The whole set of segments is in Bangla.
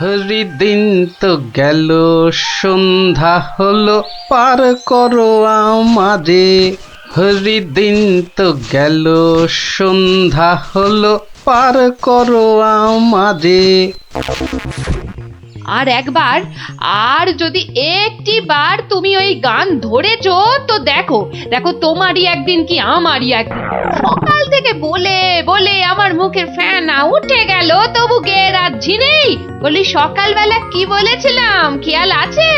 হরিদিন তো গেল, সন্ধ্যা হলো, পার করো আমারে। হরিদিন তো গেল, সন্ধ্যা হলো, পার করো আমারে। আর একবার, আর যদি একটি বার তুমি ওই গান ধরেছো তো দেখো দেখো, তোমারই একদিন কি আমারই একদিন। সকাল থেকে বলে বলে আমার মুখের ফেনা উঠে গেল, তবু গেয়ে রাখছি নেই। বলি সকালবেলা কি বলেছিলাম, খেয়াল আছে?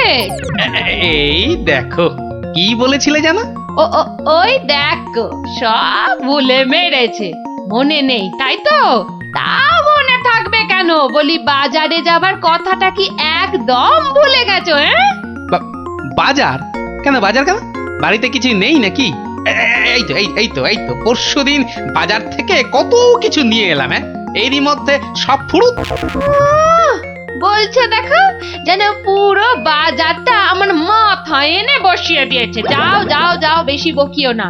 এই দেখো, কি বলেছিলে জানো? ও ও ওই দেখো, সব ভুলে মেরেছে, মনে নেই তাই তো? তা মনে থাকবে কেন? বলি বাজারে যাবার কথাটা কি একদম ভুলে গেছো? বাজার কেন? বাজার কেন? বাড়িতে কিছু নেই নাকি? এই তো পরশুদিন বাজার থেকে কত কিছু নিয়ে এলাম। এরই মধ্যে সব ফুরুত। বলছে দেখো, যেন পুরো বাজারটা আমার মাথায় এনে বসিয়ে দিয়েছে। যাও যাও যাও, বেশি বকিও না।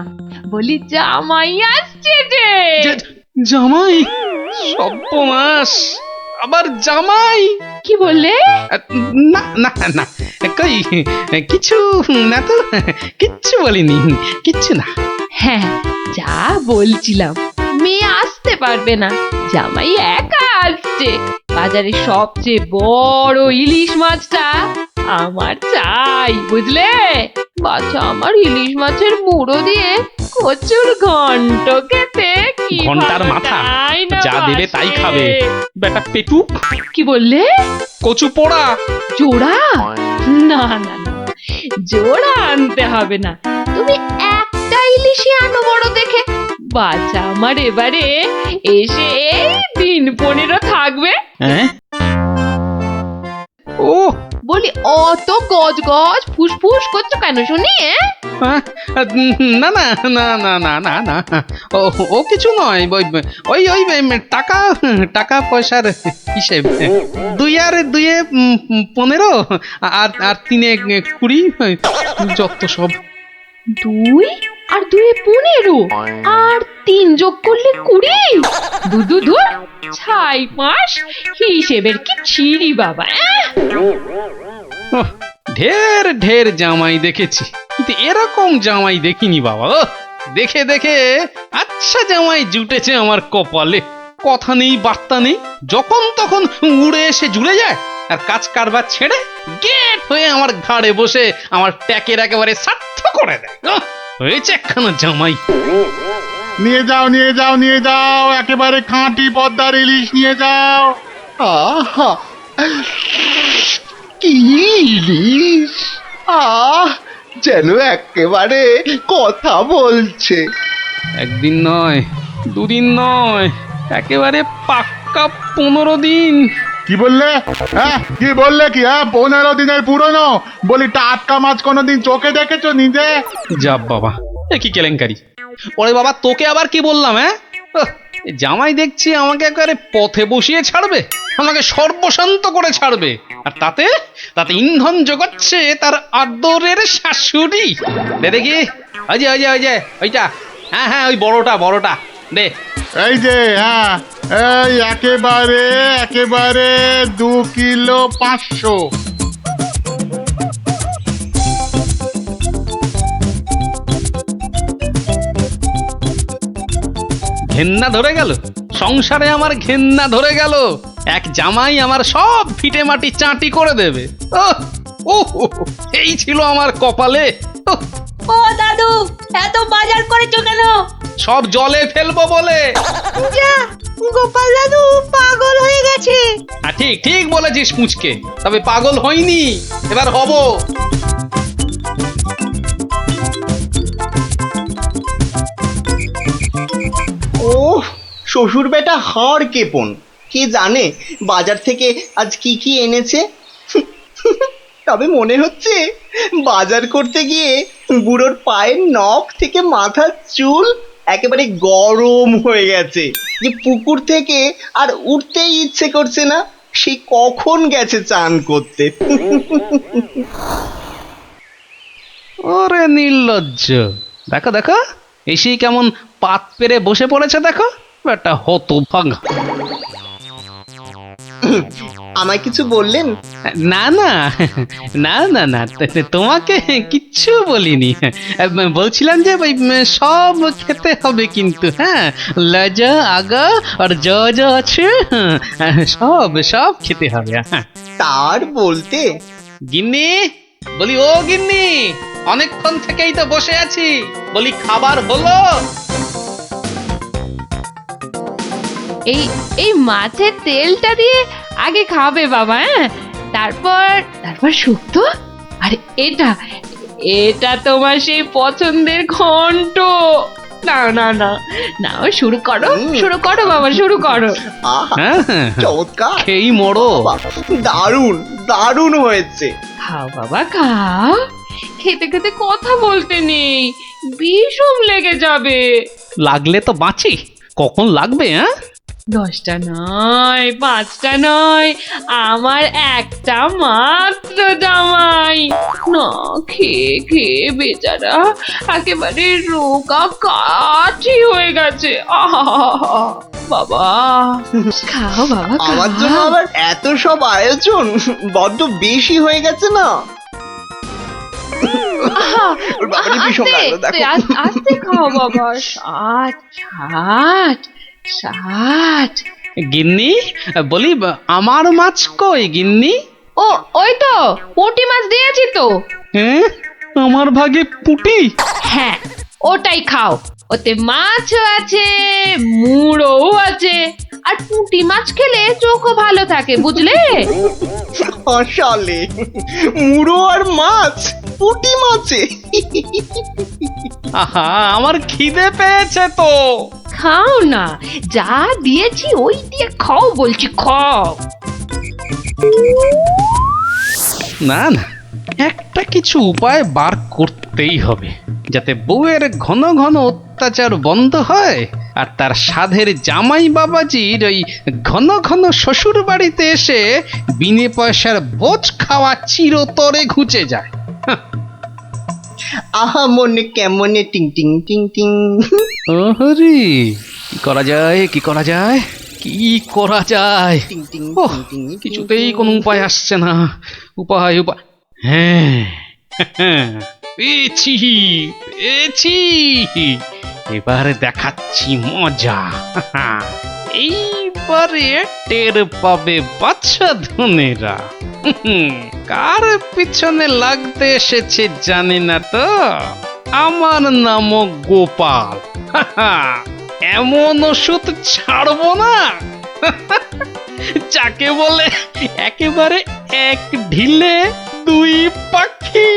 বলি জামাই আসছে যে। জামাই? সর্বনাশ, আবার জামাই? কি বললে? না না না, কই কিছু না তো, কিচ্ছু বলিনি, কিচ্ছু না। হ্যাঁ, যা বলছিলাম, মেয়ে আসতে পারবে না, জামাই একা আসছে। বাজারে সবচেয়ে বড় ইলিশ মাছটা আমার চাই, বুঝলে? বাচ্চা আমার ইলিশ মাছের মুড়ো দিয়ে কচুর ঘন্ট খেতে কি ঘন্টার মাথা যা দেবে তাই খাবে, বেটা পেটু। কি বললে? কচু পোড়া জোড়া? না না না, জোড়া আনতে হবে না, তুমি একটা ইলিশই আনো বড় দেখে। বাচ্চা আমার এবারে এসে দিন 15 থাকবে। ও বলি অত গজ গজ ফুসফুস করছো কেন শুনি? না না না না না না না, ও কিছু নয়। ওই ওই টাকা টাকা পয়সার হিসেব। 2 আর 2 15, আর 3 20, যত সব। 2 আর 2 15, আর 3 যোগ করলে 20। দু ছাই মাস হিসেবের কি ছিরি বাবা। ঢের ঢের জামাই দেখেছি, কিন্তু এরকম জামাই দেখিনি বাবা। দেখে দেখে আচ্ছা জামাই জুটেছে আমার কপালে। কথা নেই বার্তা নেই, যখন তখন উড়ে এসে জুড়ে যায়, আর কাজ কারবার ছেড়ে গেট হয়ে আমার ঘাড়ে বসে আমার ট্যাকের একেবারে সার্থ করে দেয়। হয়েছে একখানা জামাই। নিয়ে যাও নিয়ে যাও নিয়ে যাও, একেবারে খাঁটি পদ্মার ইলিশ নিয়ে যাও। আহা, কি ইলিশ! যেন একেবারে কথা বলছে। একদিন নয়, 2 দিন নয়, একেবারে পাক্কা 15 দিন। কি বললে? কি বললে? কি 15 দিনের পুরনো? বলি টাটকা মাছ কোনোদিন চোখে দেখেছো নিজে? যা বাবা, এ কি কেলেঙ্কারি! ওরে বাবা, তোকে আবার কি বললাম? জামাই দেখছি আমাকে একেবারে পথে বসিয়ে ছাড়বে, আমাকে সর্বশান্ত করে ছাড়বে, আর তাতে তাতে ইন্ধন জোগাচ্ছে তার আদরের শাশুড়ি। দে দেখি, ওই যে ওইটা। হ্যাঁ, ওই বড়টা দে। এই যে, এই একেবারে একেবারে 2 কিলো 500। ঘেন্না ধরে গেল, সংসারে আমার ঘেন্না ধরে গেল। এক জামাই আমার সব ফিটে মাটি চাটি করে দেবে। এই ছিল আমার কপালে। ও দাদু, এত বাজার করেছো কেন? সব জলে ফেলবো বলে। যা, গোপাল দাদু পাগল হয়ে গেছে। ঠিক ঠিক বলেছিস পুচকে, তবে পাগল হইনি, এবার হব। ও শ্বশুর বেটা হাড় কেপন, কে জানে বাজার থেকে আজ কি কি এনেছে। তবে মনে হচ্ছে বাজার করতে গিয়ে বুড়োর পায়ের নখ থেকে মাথার চুল একেবারে গরম হয়ে গেছে, যে পুকুর থেকে আর উঠতেই ইচ্ছে করছে না। সে কখন গেছে চান করতে। ওরে নির্লজ্জ, দেখো দেখো, এসেই কেমন পাত পেরে বসে পড়েছে দেখো, একটা হতভাগা। আমায় কিছু বললেন? না না না না না তোমাকে কিচ্ছু বলিনি। বলছিলাম যে ওই সব খেতে হবে কিন্তু, হ্যাঁ, লজা আগা আর যা যা আছে সব সব খেতে হবে। হ্যাঁ তার বলতে গিন্নি, বলি ও গিন্নি, অনেকক্ষণ থেকেই তো বসে আছি, বলি খাবার হলো? এই এই মাছের তেলটা দিয়ে আগে খাবে বাবা, হ্যাঁ, তারপর তারপর শুক্তো। আরে এটা এটা তোমার সেই পছন্দের ঘন্ট। না না না না, শুরু করো শুরু করো বাবা, শুরু করো। আহা, হ্যাঁ হ্যাঁ, চমৎকার, খেয়েই মরো। বাহ, দারুণ দারুণ হয়েছে। খাও বাবা খাও, খেতে খেতে কথা বলতে নেই, বিষম লেগে যাবে। লাগলে তো বাঁচি, কখন লাগবে? হ্যাঁ 10টা নয়, 5টা নয়, আমার একটা মাত্র জামাই। না খেয়ে খেয়ে বেচারা একেবারে রোগা কাঠি হয়ে গেছে। আহা বাবা, খাও বাবা আমার জন্য খাও। আবার এত সব আয়োজন বড্ড বেশি হয়ে গেছে না? আহা, ওর বাবারই ভীষণ আস্তে, লাগলো, দেখো। আস্তে খাও বাবা। 60 60 60। গিন্নি, বলি আমার মাছ কই গিন্নি? ও ওই তো পুঁটি মাছ দিয়েছি তো। হ্যাঁ, আমার ভাগে পুটি? হ্যাঁ ওটাই খাও, ওতে মাছও আছে, মুড়োও আছে, আর পুঁটি মাছ খেলে চোখও ভালো থাকে, বুঝলে? আসলে মুড়ো আর মাছ, পুঁটি মাছে। আহা, আমার খিদে পেয়েছে তো। খাও না, যা দিয়েছি ওই দিয়ে খাও বলছি, খাও। না না, একটা কিছু উপায় বার করতেই হবে, যাতে বউয়ের ঘন ঘন অত্যাচার বন্ধ হয়, আর তার সাধের জামাই বাবাজির ওই ঘন ঘন শ্বশুর বাড়িতে এসে বিনে পয়সার বোঝ খাওয়া চিরতরে ঘুচে যায়। আহা মনে কেমনে টিং টিং টিং টিং। ওহরি, কি করা যায়, কি করা যায়, কি করা যায়? টিং টিং ওহ, টিং টিং টিং কিছুতেই টিং। কোনো উপায় আসছে না। উপায় উপায়, হ্যাঁ পেয়েছি পেয়েছি, এবারে দেখাচ্ছি মজা। এইবারে টের পাবে বাচ্চা ধনেরা কার পিছনে লাগতে এসেছে জানি না তো। আমার নাম গোপাল। এমন ওষুধ ছাড়বো না যাকে বলে একেবারে এক ঢিলে দুই পাখি।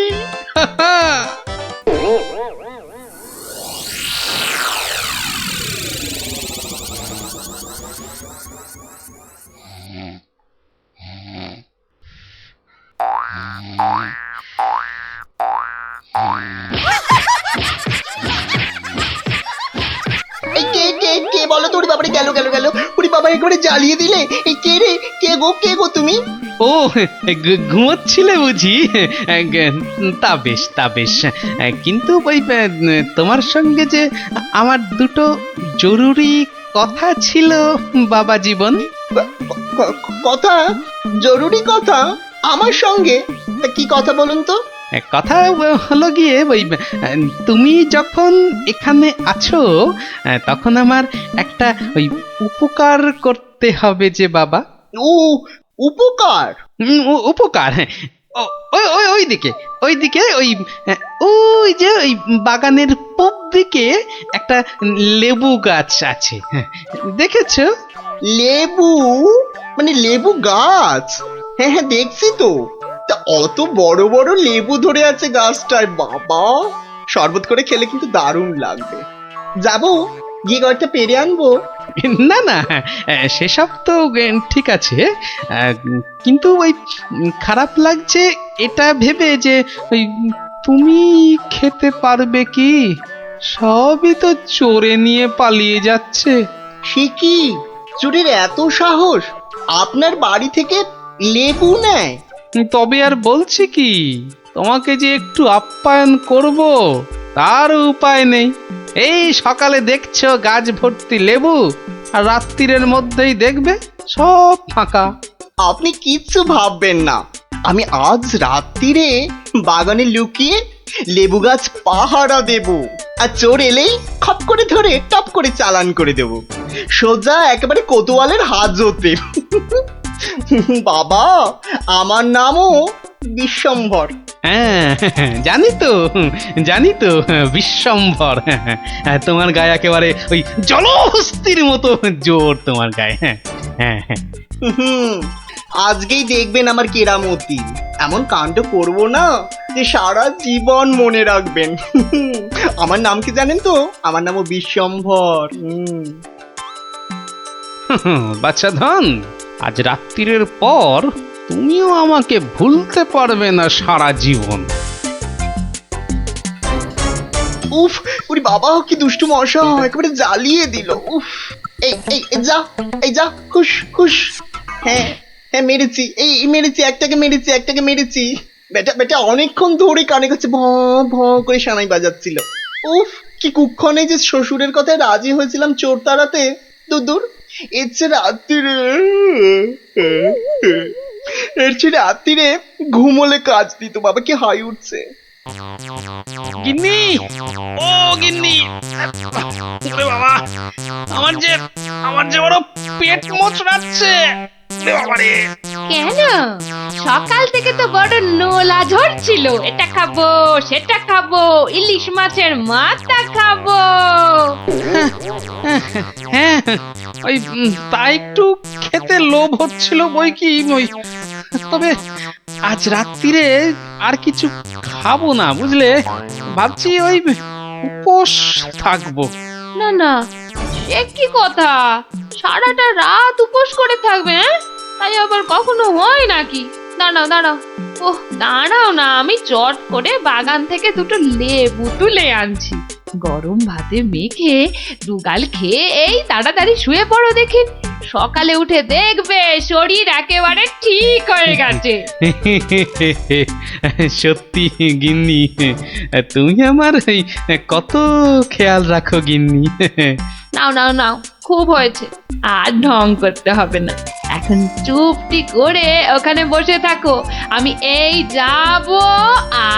এই কে কে কে বলো তো? ওরে বাবারে, গেল গেল গেল, ওরে বাবা একেবারে জ্বালিয়ে দিলে। এই কে রে, কে গো তুমি? ও, ঘুমোচ্ছিলে বুঝি? তা বেশ তা বেশ, কিন্তু ওই তোমার সঙ্গে যে আমার দুটো জরুরি কথা ছিল বাবা জীবন। কথা? জরুরি কথা আমার সঙ্গে? তা কি কথা বলুন তো? কথা হলো গিয়ে ওই তুমি যখন এখানে আছো তখন আমার একটা ওই উপকার করতে হবে যে বাবা। ও, উপকার? উপকার, হ্যাঁ। ওইদিকে ওইদিকে ওই ওই যে ওই বাগানের পূব দিকে একটা লেবু গাছ আছে, দেখেছো? লেবু? মানে লেবু গাছ? হ্যাঁ হ্যাঁ দেখছি তো। তা অত বড় বড় লেবু ধরে আছে গাছটায়, বাবা শরবত করে খেলে কিন্তু দারুণ লাগবে। যাবো, গিয়ে কয়েকটা পেরে আনবো। না না, সেসব তো ঠিক আছে, কিন্তু ওই খারাপ লাগছে এটা ভেবে যে ওই তুমি খেতে পারবে কি? সবই তো চোরে নিয়ে পালিয়ে যাচ্ছে। সে কি, চুরির এত সাহস? আপনার বাড়ি থেকে লেবু নেয়? তবে আর বলছি কি, তোমাকে যে একটু আপ্যায়ন করব তার উপায় নেই। এই সকালে দেখছো গাছ ভর্তি লেবু, আর রাত্রিরের মধ্যেই দেখবে সব ফাঁকা। আপনি কিচ্ছু ভাববেন না, আমি আজ রাত্রিরে বাগানে লুকিয়ে লেবু গাছ পাহারা দেব, আর চোর এলেই খপ করে ধরে টপ করে চালান করে দেব, সোজা একেবারে কোতোয়ালের হাজতে। বাবা, আমার নামও বিশ্বম্ভর। হ্যাঁ, জানি তো বিশ্বম্ভর। তোমার গায়ে একেবারে ওই জলহস্তির মতো জোর তোমার গায়ে। হ্যাঁ হ্যাঁ হ্যাঁ। হুম, আজকেই দেখবেন আমার কেরামতি, এমন কাণ্ড করবো না যে সারা জীবন মনে রাখবেন। আমার নাম কি জানেন তো? আমার নামও বিশ্বম্ভর। বাচ্চা ধন, আজ রাত্রির পর তুমিও আমাকে ভুলতে পারবে না সারা জীবন। উফ, ওরে বাবা, কি দুষ্টু মশা, একেবারে জ্বালিয়ে দিল। উফ, এই এই এই যা, এই যা, হুশ হুশ। হ্যাঁ হ্যাঁ, মেরেছি, এই মেরেছি, একটাকে মেরেছি। বেটা বেটা অনেকক্ষণ ধরে কানে কাছে ভ ভ করে সানাই বাজাচ্ছিল। উফ, কি কুক্ষণে যে শ্বশুরের কথায় রাজি হয়েছিলাম চোর তাড়াতে। দূর, এর চেয়ে রাত্রিরে ঘুমোলে কাজ দিত। বাবা, কি হাই উঠছে। গিন্নি, ও গিন্নি, ওরে বাবা, আমার যে বড় পেট মোচড়াচ্ছে। ওরে বাবা রে। কেন? সকাল থেকে তো বড় নোলা ঝরছিল, এটা খাবো সেটা খাবো, ইলিশ মাছের মাথা খাবো। হ্যাঁ, ওই তা একটু খেতে লোভ হচ্ছিল বই কি, ওই তবে আজ রাত্রিরে আর কিছু খাবো না, বুঝলে। ভাবছি ওই উপোস থাকবো। না না, সে কি কথা? সারাটা রাত উপোস করে থাকবে? হ্যাঁ, তাই আবার কখনো হয় নাকি? দাঁড়াও, ওহ দাঁড়াও না, আমি চট করে বাগান থেকে দুটো লেবু তুলে আনছি। গরম ভাতে মেখে দুগাল খেয়ে এই তাড়াতাড়ি শুয়ে পড়ো দেখি, সকালে উঠে দেখবে শরীর একেবারে ঠিক হয়ে গেছে। সত্যি গিন্নি, তুমি আমার কত খেয়াল রাখো গিন্নি। নাও, খুব হয়েছে, আর ঢং করতে হবে না। এখন চুপটি করে ওখানে বসে থাকো, আমি এই যাব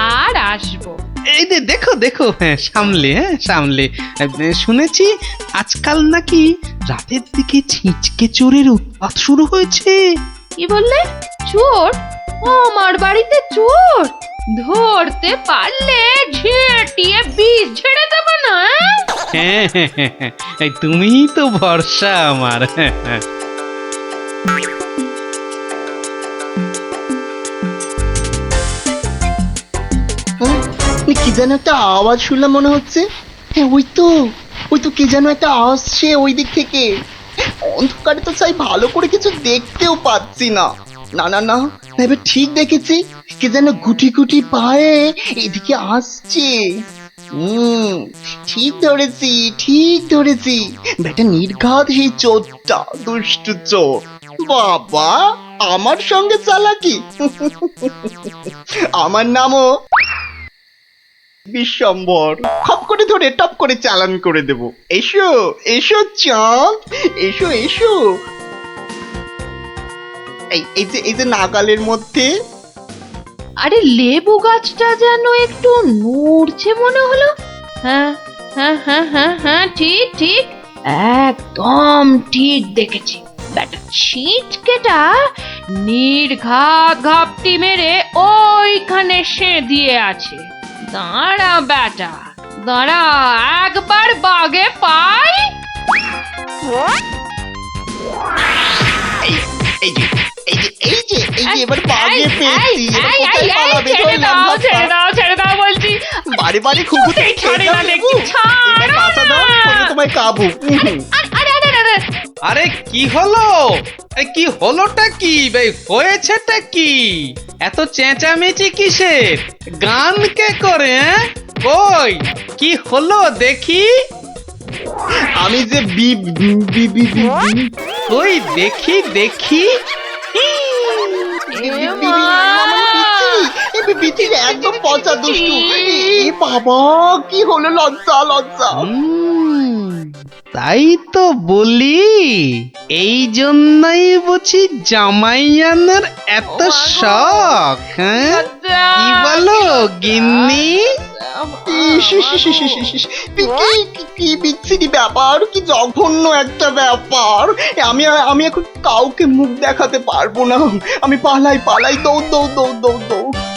আর আসবো। এই যে দেখো, সামলে শুনেছি আজকাল নাকি রাতের দিকে ছিঁচকে চোরের উৎপাত শুরু হয়েছে। কি বললে? চোর? আমার বাড়িতে চোর? ধরতে পারলে ঝেঁটিয়ে বিষ ঝেড়ে দেবো না? হ্যাঁ, এই তুমিই তো ভরসা আমার। কি যেন একটা আওয়াজ শুনলাম মনে হচ্ছে। হ্যাঁ, ওই তো কি যেন একটা আসছে ওই দিক থেকে। অন্ধকারে তো চাই ভালো করে কিছু দেখতেও পাচ্ছি না। না, এবার ঠিক দেখেছি, কে যেন গুটি পায়ে এদিকে আসছে। ঠিক ধরেছি, বেটা নির্ঘাত সেই চোরটা, দুষ্টু চোর। বাবা, আমার সঙ্গে চালাকি। আমার নামও বিশ্বম্ভর। খপ করে ধরে টপ করে চালান করে দেব। এসো চাঁদ, এসো। এই যে নাগালের মধ্যে। আরে লেবু গাছটা যেন একটু নড়ছে মনে হলো। হ্যাঁ, ঠিক, একদম ঠিক দেখেছি। ব্যাটা ছিটকেটা নির্ঘাত ঘাপটি মেরে ওইখানে সে দিয়ে আছে। দাঁড়া বেটা, দাঁড়া, একবার বাগে পাই। এই যে এবার বাগে পেয়েছি। ছেড়ে দাও বলছি। বাড়ি খুব ছাড়ে না দেখছি, তোমায় কাবু। আরে কি হলোটা কি হয়েছেটা কি? এত চেঁচামেচি কিসের? গান কে করে? কই কি হলো দেখি? আমি যে ওই দেখি একদম পচা দুষ্টু। বাবা, কি হলো? লজ্জা। তাই তো বলি, এই জন্যই বুঝি জামাই আনার এত শখ, হ্যাঁ? কি বলো গিন্নি? ইস, ইস, ইস, ইস, ইস, ইস, কি বিচ্ছিরি ব্যাপার, কি জঘন্য একটা ব্যাপার। আমি এখন কাউকে মুখ দেখাতে পারবো না। আমি পালাই, দৌড় দৌড় দৌড় দৌড় দৌড়।